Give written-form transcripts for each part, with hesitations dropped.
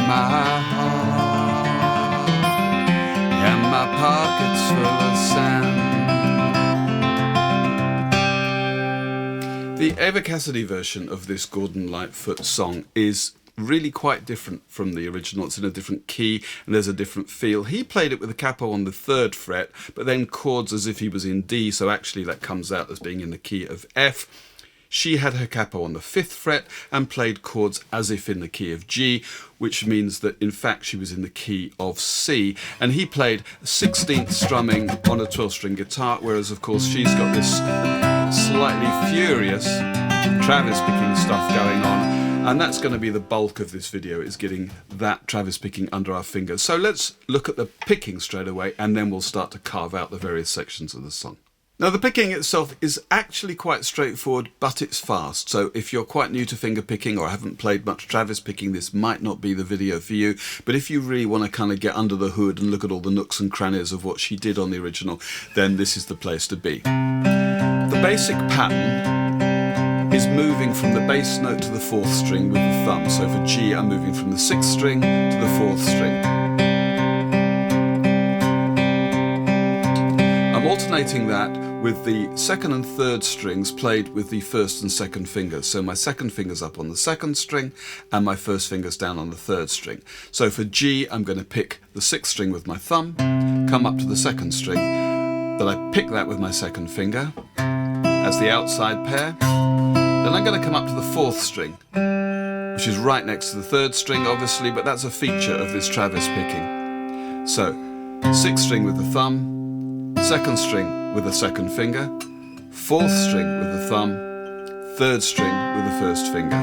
my heart and my pockets full of sand. The Eva Cassidy version of this Gordon Lightfoot song is really quite different from the original. It's in a different key and there's a different feel. He played it with a capo on the 3rd fret, but then chords as if he was in D, so actually that comes out as being in the key of F. She had her capo on the 5th fret and played chords as if in the key of G, which means that in fact she was in the key of C. And he played 16th strumming on a 12-string guitar, whereas of course she's got this slightly furious Travis picking stuff going on. And that's going to be the bulk of this video, is getting that Travis picking under our fingers. So let's look at the picking straight away, and then we'll start to carve out the various sections of the song. Now, the picking itself is actually quite straightforward, but it's fast. So if you're quite new to finger picking or haven't played much Travis picking, this might not be the video for you. But if you really want to kind of get under the hood and look at all the nooks and crannies of what she did on the original, then this is the place to be. The basic pattern is moving from the bass note to the 4th string with the thumb. So for G, I'm moving from the 6th string to the 4th string. I'm alternating that with the 2nd and 3rd strings played with the 1st and 2nd fingers. So my 2nd finger's up on the 2nd string and my 1st finger's down on the 3rd string. So for G, I'm going to pick the 6th string with my thumb, come up to the 2nd string, then I pick that with my 2nd finger as the outside pair. Then I'm going to come up to the 4th string, which is right next to the 3rd string, obviously, but that's a feature of this Travis picking. So, 6th string with the thumb, 2nd string with the 2nd finger, 4th string with the thumb, 3rd string with the 1st finger.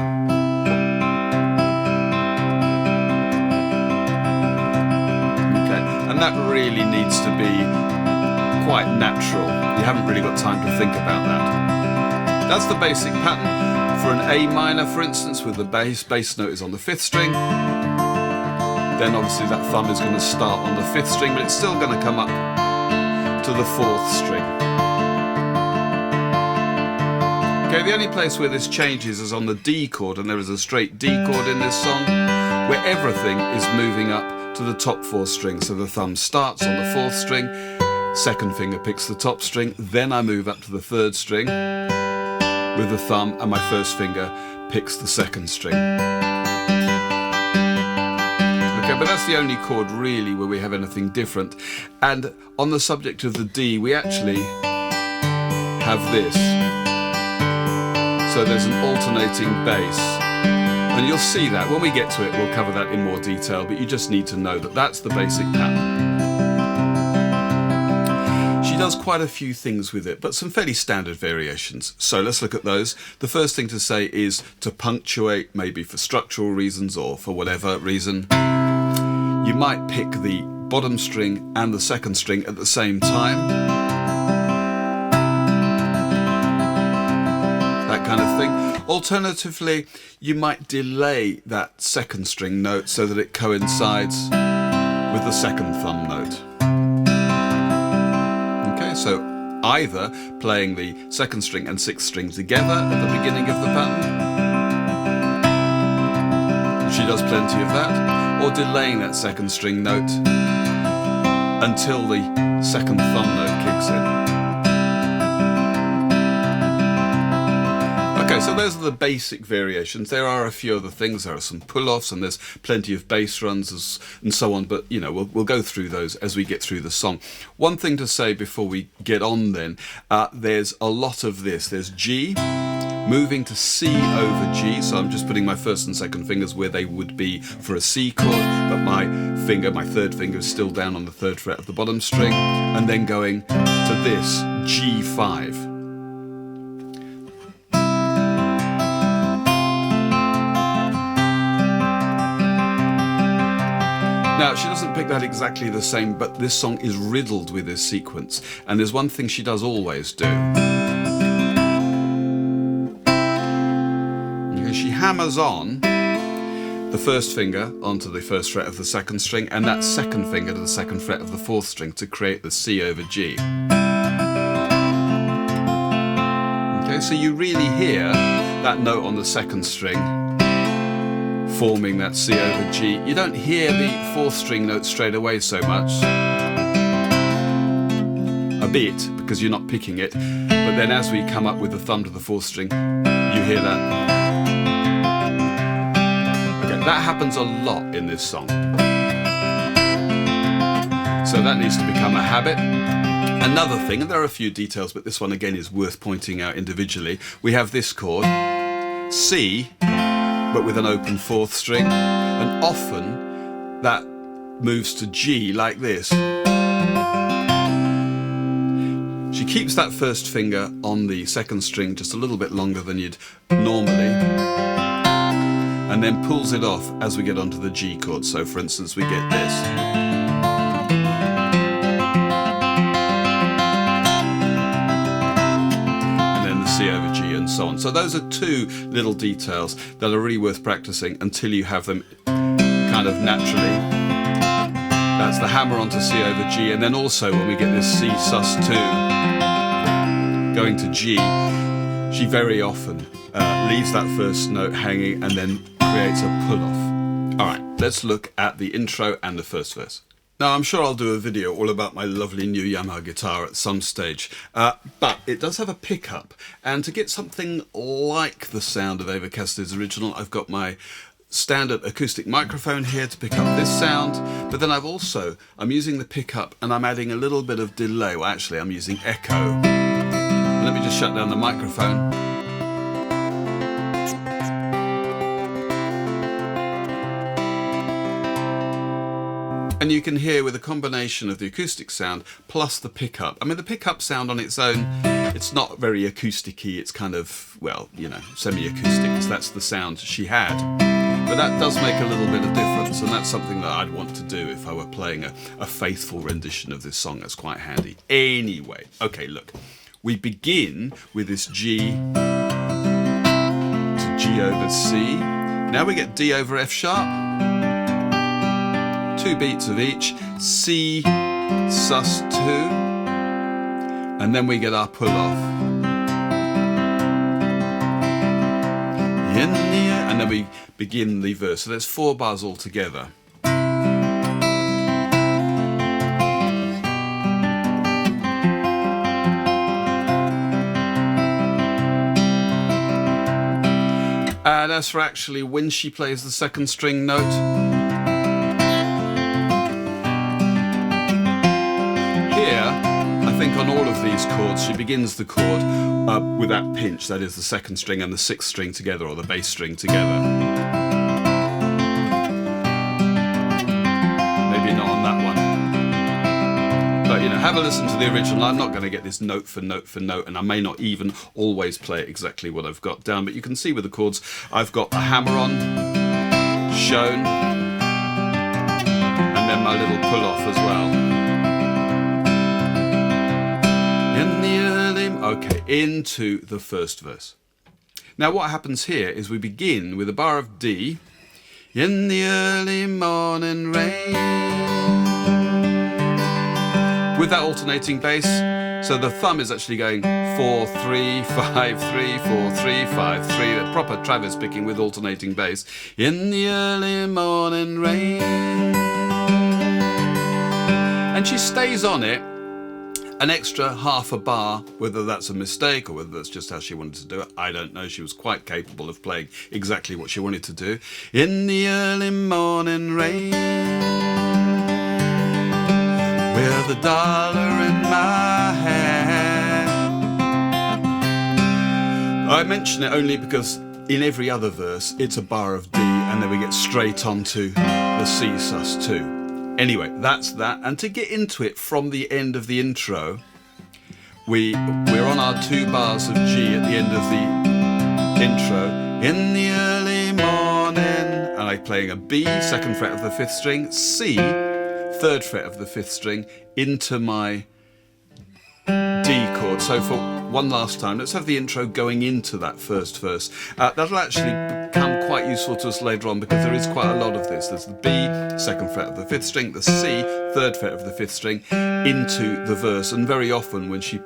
Okay, and that really needs to be quite natural. You haven't really got time to think about that. That's the basic pattern. For an A minor, for instance, with the bass note is on the 5th string, then obviously that thumb is going to start on the 5th string, but it's still going to come up to the 4th string. Okay, the only place where this changes is on the D chord, and there is a straight D chord in this song, where everything is moving up to the top 4 strings. So the thumb starts on the 4th string, 2nd finger picks the top string, then I move up to the 3rd string with the thumb, and my 1st finger picks the 2nd string. Okay, but that's the only chord really where we have anything different. And on the subject of the D, we actually have this. So there's an alternating bass. And you'll see that when we get to it, we'll cover that in more detail, but you just need to know that that's the basic pattern. She does quite a few things with it, but some fairly standard variations. So let's look at those. The first thing to say is to punctuate, maybe for structural reasons or for whatever reason. You might pick the bottom string and the 2nd string at the same time. That kind of thing. Alternatively, you might delay that 2nd string note so that it coincides with the 2nd thumb note. So either playing the 2nd string and 6th string together at the beginning of the pattern, she does plenty of that, or delaying that 2nd string note until the 2nd thumb note kicks in. Okay, so those are the basic variations. There are a few other things. There are some pull-offs and there's plenty of bass runs and so on, but you know, we'll go through those as we get through the song. One thing to say before we get on then, there's a lot of this. There's G, moving to C over G, so I'm just putting my 1st and 2nd fingers where they would be for a C chord, but my 3rd finger is still down on the 3rd fret of the bottom string, and then going to this, G5. Now, she doesn't pick that exactly the same, but this song is riddled with this sequence, and there's one thing she does always do. Okay, she hammers on the 1st finger onto the 1st fret of the 2nd string, and that 2nd finger to the 2nd fret of the 4th string to create the C over G. Okay, so you really hear that note on the 2nd string forming that C over G. You don't hear the fourth string note straight away so much. A bit, because you're not picking it, but then as we come up with the thumb to the fourth string, you hear that. Okay, that happens a lot in this song. So that needs to become a habit. Another thing, and there are a few details, but this one again is worth pointing out individually. We have this chord, C, but with an open fourth string, and often that moves to G like this. She keeps that first finger on the second string just a little bit longer than you'd normally, and then pulls it off as we get onto the G chord. So for instance, we get this. C over G and so on. So those are two little details that are really worth practicing until you have them kind of naturally. That's the hammer-on to C over G, and then also when we get this C sus2 going to G, she very often leaves that first note hanging and then creates a pull-off. Alright, let's look at the intro and the first verse. Now, I'm sure I'll do a video all about my lovely new Yamaha guitar at some stage, but it does have a pickup, and to get something like the sound of Eva Cassidy's original, I've got my standard acoustic microphone here to pick up this sound, but then I'm using the pickup and I'm adding a little bit of delay. Well, actually, I'm using echo. Let me just shut down the microphone. And you can hear with a combination of the acoustic sound plus the pickup. I mean, the pickup sound on its own, it's not very acoustic-y. It's kind of, well, you know, semi-acoustic. So that's the sound she had. But that does make a little bit of difference, and that's something that I'd want to do if I were playing a faithful rendition of this song. That's quite handy. Anyway, okay, look. We begin with this G to G over C. Now we get D over F sharp. 2 beats of each, C sus2, and then we get our pull off. And then we begin the verse. So there's 4 bars altogether. And as for actually when she plays the second string note, I think on all of these chords, she begins the chord with that pinch, that is the second string and the 6th string together, or the bass string together. Maybe not on that one. But, you know, have a listen to the original. I'm not going to get this note for note for note, and I may not even always play exactly what I've got down, but you can see with the chords, I've got a hammer-on shown, and then my little pull-off as well. Okay, into the first verse. Now what happens here is we begin with a bar of D, in the early morning rain, with that alternating bass. So the thumb is actually going 4, 3, 5, 3, 4, 3, 5, 3, the proper Travis picking with alternating bass. In the early morning rain. And she stays on it an extra half a bar. Whether that's a mistake or whether that's just how she wanted to do it, I don't know. She was quite capable of playing exactly what she wanted to do. In the early morning rain, with a dollar in my hand. I mention it only because in every other verse it's a bar of D, and then we get straight onto the C sus2. Anyway, that's that. And to get into it from the end of the intro, we're on our 2 bars of G at the end of the intro. In the early morning, and I'm playing a B, 2nd fret of the 5th string, C, 3rd fret of the 5th string, into my D chord. So for one last time, let's have the intro going into that first verse. That'll actually become quite useful to us later on, because there is quite a lot of this. There's the B, 2nd fret of the 5th string, the C, 3rd fret of the 5th string, into the verse, and very often when she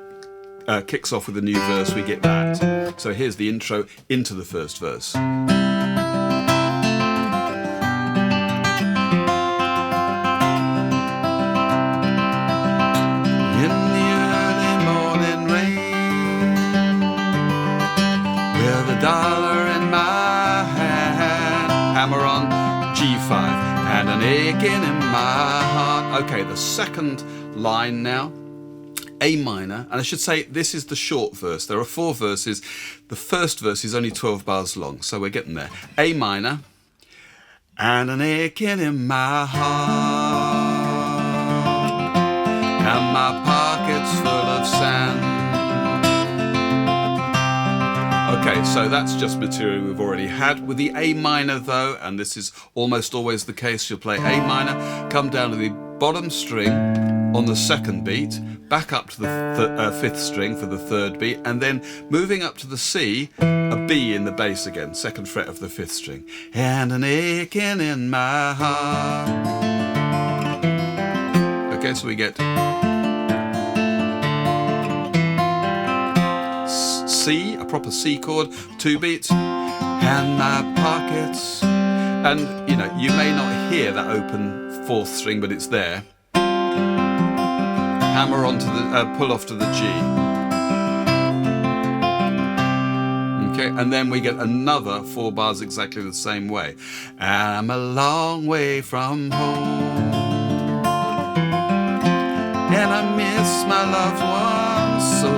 kicks off with a new verse, we get that. So here's the intro into the first verse. colour in my hand. Hammer on G5, and an aching in my heart. Okay, the second line now. A minor, and I should say this is the short verse. There are 4 verses. The first verse is only 12 bars long, so we're getting there. A minor, and an aching in my heart, and my pockets full of sand. Okay, so that's just material we've already had. With the A minor though, and this is almost always the case, you'll play A minor, come down to the bottom string on the second beat, back up to the 5th string for the 3rd beat, and then moving up to the C, a B in the bass again, 2nd fret of the 5th string. And an aching in my heart. Okay, so we get C, a proper C chord, 2 beats, and my pockets. And you know, you may not hear that open 4th string, but it's there. Hammer onto the pull off to the G. Okay, and then we get another 4 bars exactly the same way. I'm a long way from home, and I miss my loved ones so.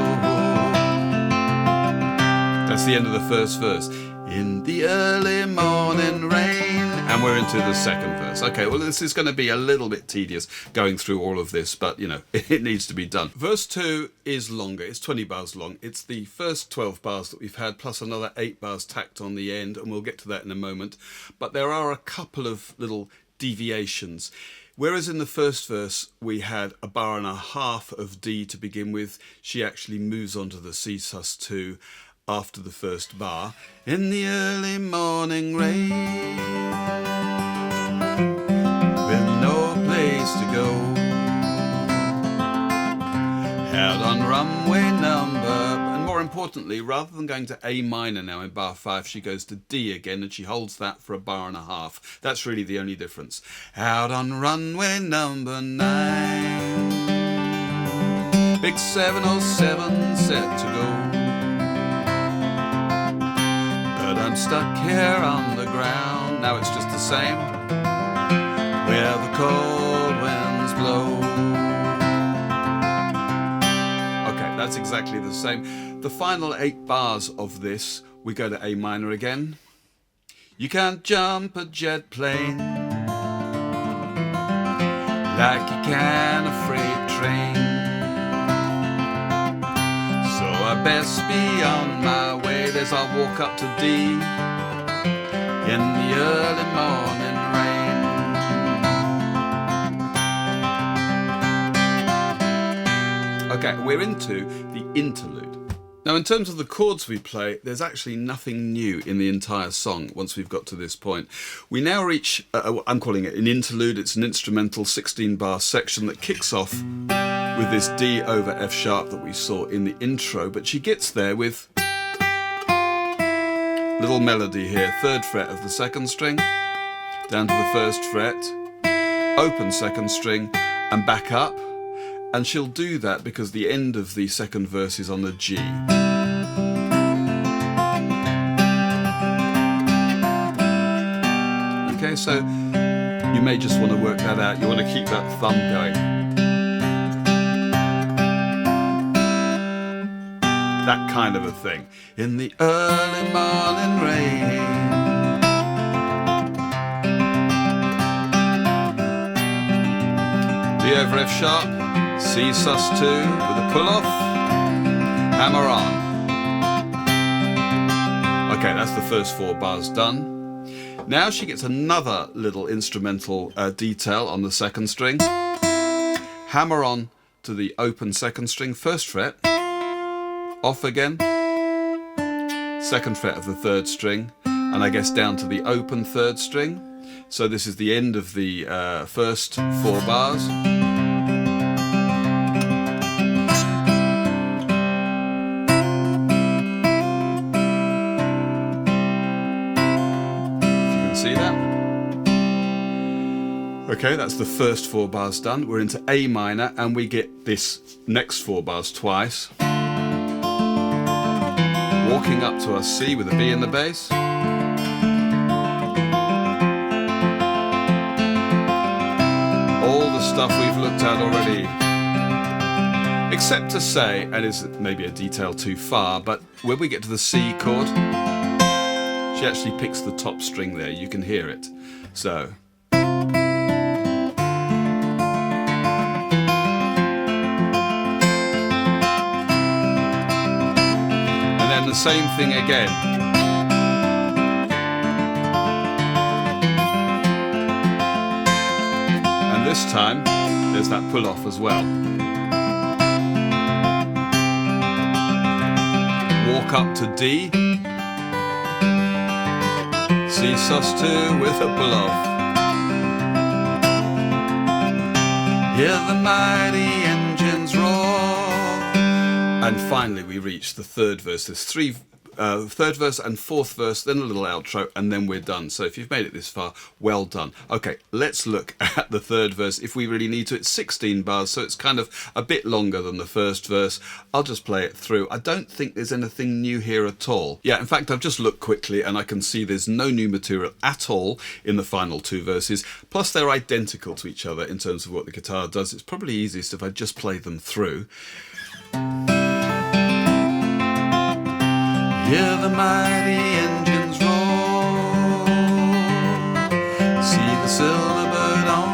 That's the end of the first verse. In the early morning rain. And we're into the second verse. Okay, well, this is going to be a little bit tedious going through all of this, but, you know, it needs to be done. Verse 2 is longer. It's 20 bars long. It's the first 12 bars that we've had, plus another 8 bars tacked on the end, and we'll get to that in a moment. But there are a couple of little deviations. Whereas in the first verse we had a bar and a half of D to begin with, she actually moves on to the C sus2 after the first bar. In the early morning rain, with no place to go, out on runway number. And more importantly, rather than going to A minor now in bar 5, she goes to D again, and she holds that for a bar and a half. That's really the only difference. Out on runway number 9, big 707 set to go, I'm stuck here on the ground. Now it's just the same, where the cold winds blow. Okay, that's exactly the same. The final 8 bars of this, we go to A minor again. You can't jump a jet plane like you can a freight train, so I best be on my way as I walk up to D in the early morning rain. Okay, we're into the interlude. Now, in terms of the chords we play, there's actually nothing new in the entire song once we've got to this point. We now reach, I'm calling it an interlude. It's an instrumental 16-bar section that kicks off with this D over F sharp that we saw in the intro, but she gets there with little melody here, 3rd fret of the 2nd string, down to the 1st fret, open 2nd string, and back up. And she'll do that because the end of the second verse is on the G. Okay, so you may just want to work that out. You want to keep that thumb going. That kind of a thing. In the early morning rain. D over F sharp, C sus2 with a pull off, hammer on. Okay, that's the first 4 bars done. Now she gets another little instrumental detail on the 2nd string. Hammer on to the open 2nd string, 1st fret, off again, 2nd fret of the 3rd string, and I guess down to the open 3rd string. So this is the end of the first 4 bars. See that? Okay, that's the first 4 bars done. We're into A minor and we get this next 4 bars twice. walking up to our C with a B in the bass. All the stuff we've looked at already. Except to say, and it's maybe a detail too far, but when we get to the C chord, she actually picks the top string there. You can hear it. So. And then the same thing again. And this time, there's that pull off as well. Walk up to D, C sus2 with a pull off. Hear the mighty engines roar. And finally we reach the third verse. There's third verse and fourth verse, then a little outro, and then we're done. So if you've made it this far, well done. Okay, let's look at the third verse if we really need to. It's 16 bars, so it's kind of a bit longer than the first verse. I'll just play it through. I don't think there's anything new here at all. Yeah, in fact, I've just looked quickly and I can see there's no new material at all in the final two verses. Plus, they're identical to each other in terms of what the guitar does. It's probably easiest if I just play them through. Hear the mighty engines roar. See the silver bird on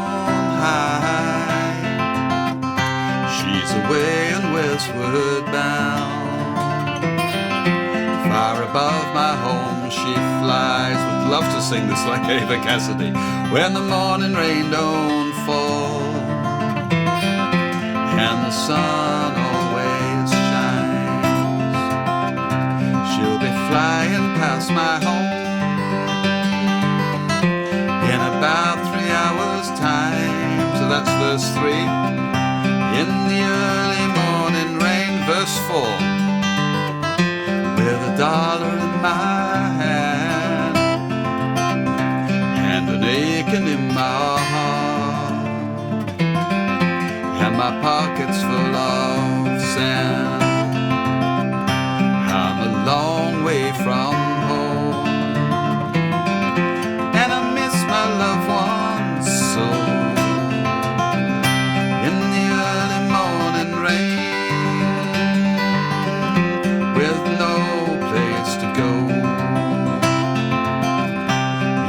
high. She's away and westward bound. Far above my home she flies. Would love to sing this like Eva Cassidy. When the morning rain don't fall and the sun always shines, she'll be flying past my home in about 3 hours time. So that's verse 3. In the early morning rain, verse 4. With $1 in my hand and an aching in my heart, and my pockets full of sand. I'm a long way from home, and I miss my loved ones so. In the early morning rain, with no place to go.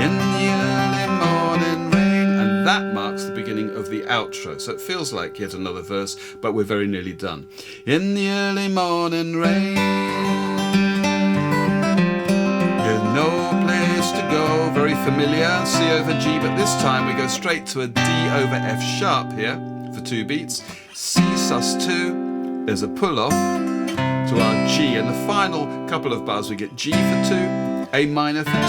In the early morning rain. And that marks the beginning of the outro. So it feels like yet another verse, but we're very nearly done. In the early morning rain, with no place to go. Very familiar, C over G, but this time we go straight to a D over F sharp here for 2 beats. C sus2, there's a pull off to our G, and the final couple of bars we get G for 2, A minor for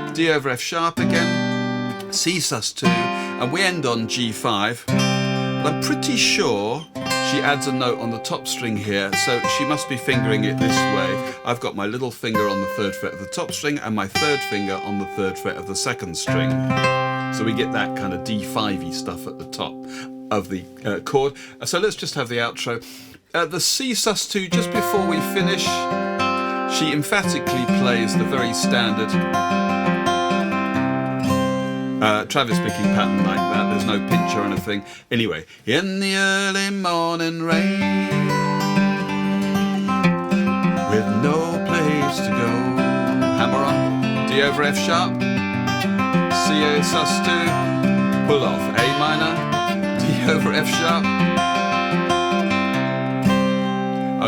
2, D over F sharp again, C sus2, and we end on G5. But I'm pretty sure she adds a note on the top string here, so she must be fingering it this way. I've got my little finger on the 3rd fret of the top string and my 3rd finger on the 3rd fret of the 2nd string. So we get that kind of D5-y stuff at the top of the chord. So let's just have the outro. The C sus2, just before we finish, she emphatically plays the very standard Travis picking pattern like that. There's no pinch or anything. Anyway, in the early morning rain, with no place to go. Hammer on, D over F sharp, C A sus2, pull off A minor, D over F sharp.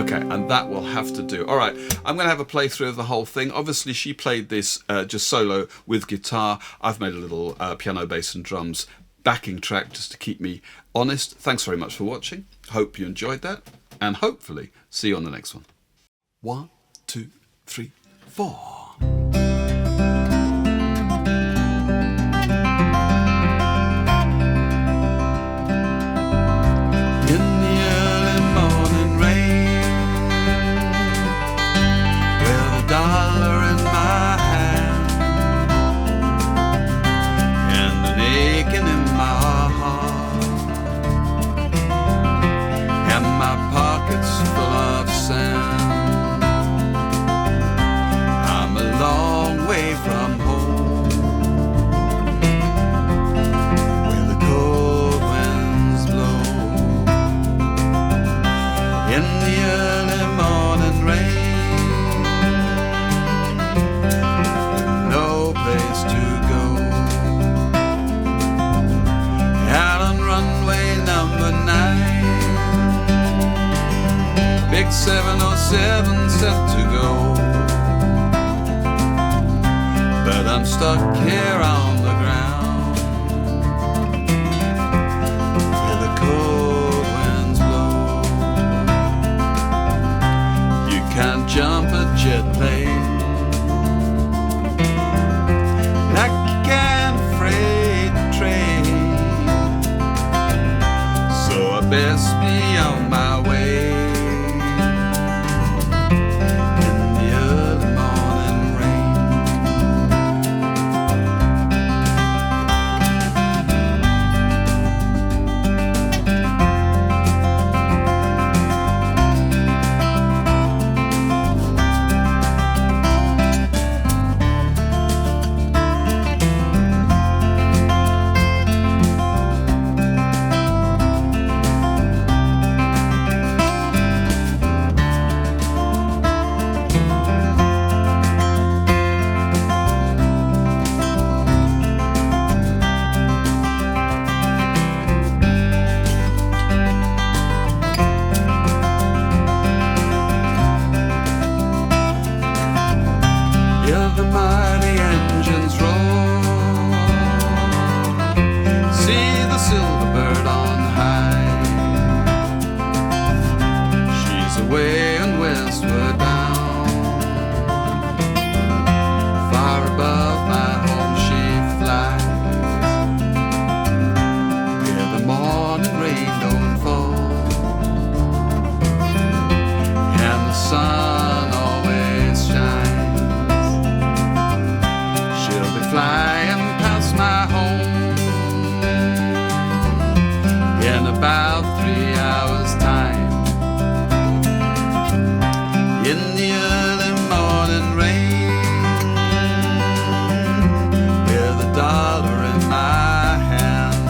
Okay, and that will have to do. All right, I'm going to have a playthrough of the whole thing. Obviously, she played this just solo with guitar. I've made a little piano, bass and drums backing track just to keep me honest. Thanks very much for watching. Hope you enjoyed that, and hopefully see you on the next one. 1, 2, 3, 4. 707 set to go, but I'm stuck here on the ground where the cold winds blow. You can't jump a jet plane like you can a freight train, so I best be on my way. The mighty engines roar, see the silver bird on high. She's away and westward bound, far above my home she flies, where the morning rain don't fall and the sun always shines. Flying past my home in about 3 hours' time, in the early morning rain, with $1 in my hand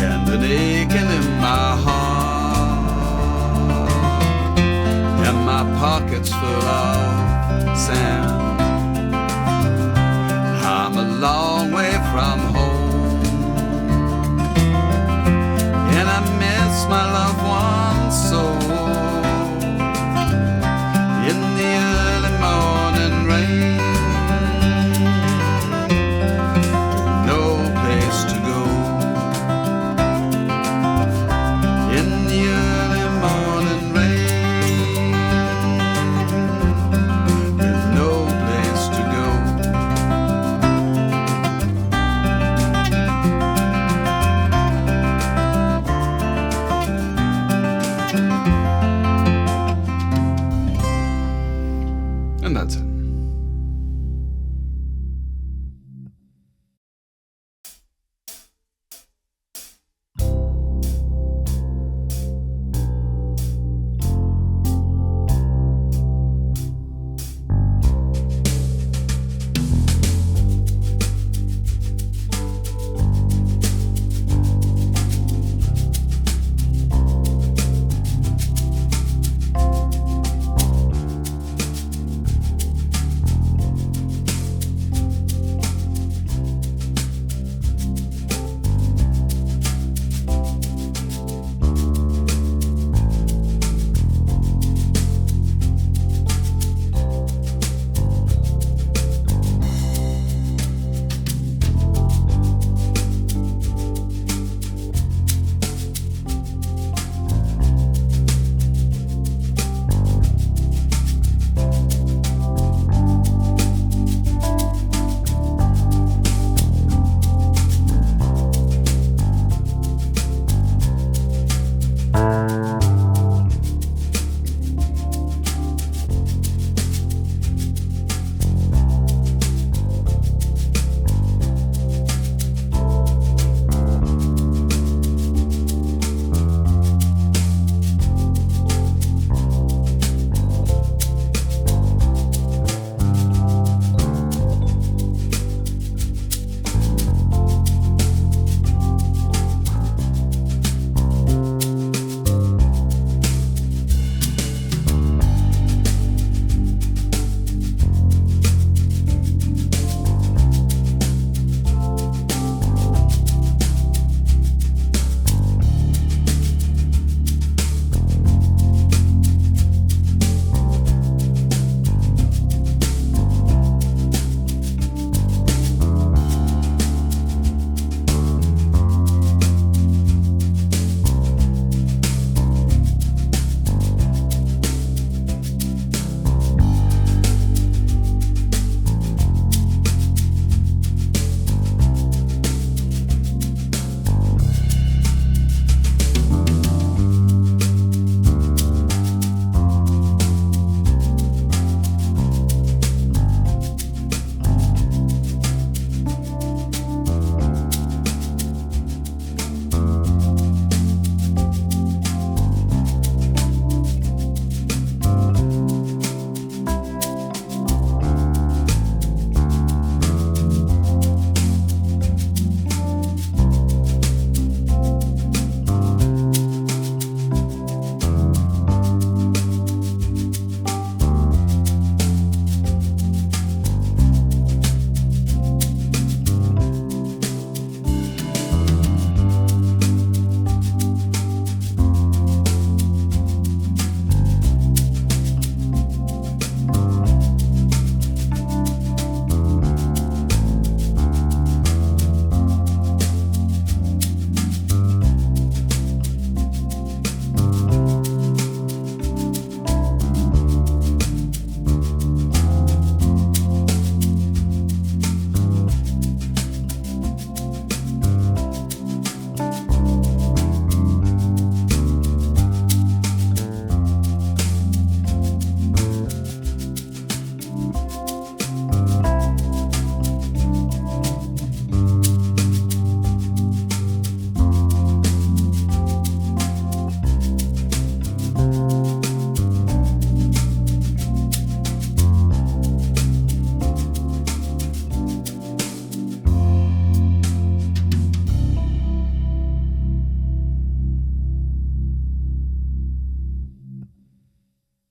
and an aching in my heart, and my pockets full of sand.